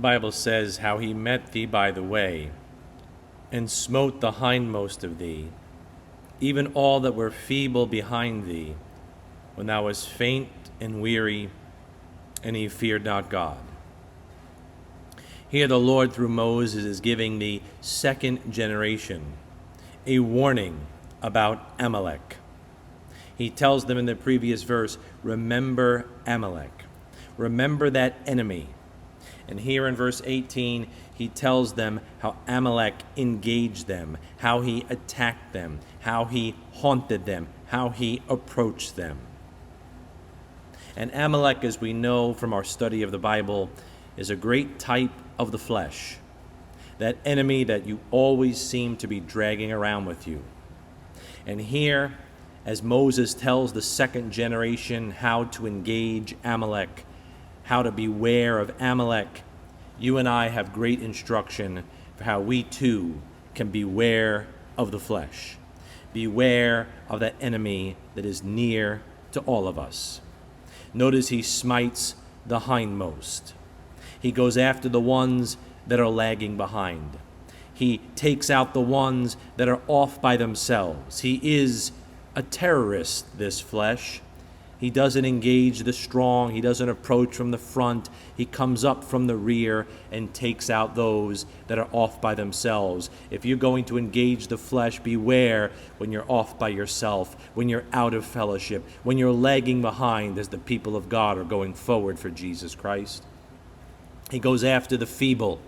Bible says how he met thee by the way, and smote the hindmost of thee, even all that were feeble behind thee, when thou wast faint and weary, and he feared not God. Here the Lord through Moses is giving the second generation a warning about Amalek. He tells them in the previous verse, remember Amalek. Remember that enemy. And here in verse 18, he tells them how Amalek engaged them, how he attacked them, how he haunted them, how he approached them. And Amalek, as we know from our study of the Bible, is a great type of the flesh, that enemy that you always seem to be dragging around with you. And here, as Moses tells the second generation how to engage Amalek, how to beware of Amalek, you and I have great instruction for how we too can beware of the flesh. Beware of that enemy that is near to all of us. Notice he smites the hindmost. He goes after the ones that are lagging behind. He takes out the ones that are off by themselves. He is a terrorist, this flesh. He doesn't engage the strong. He doesn't approach from the front. He comes up from the rear and takes out those that are off by themselves. If you're going to engage the flesh, beware when you're off by yourself, when you're out of fellowship, when you're lagging behind as the people of God are going forward for Jesus Christ. He goes after the feeble.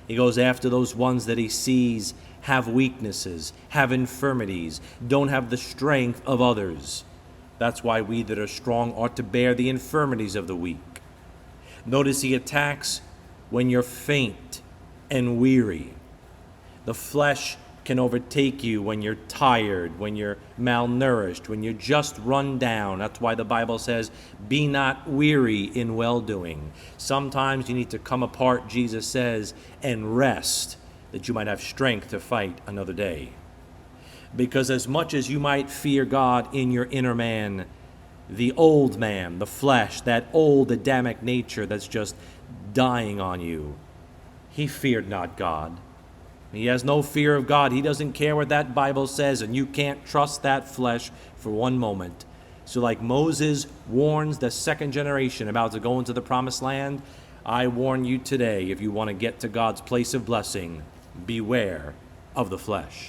He goes after those ones that he sees have weaknesses, have infirmities, don't have the strength of others. That's why we that are strong ought to bear the infirmities of the weak. Notice he attacks when you're faint and weary. The flesh can overtake you when you're tired, when you're malnourished, when you're just run down. That's why the Bible says, be not weary in well-doing. Sometimes you need to come apart, Jesus says, and rest, that you might have strength to fight another day. Because as much as you might fear God in your inner man, the old man, the flesh, that old Adamic nature that's just dying on you, he feared not God. He has no fear of God. He doesn't care what that Bible says, and you can't trust that flesh for one moment. So like Moses warns the second generation about to go into the promised land, I warn you today, if you want to get to God's place of blessing, beware of the flesh.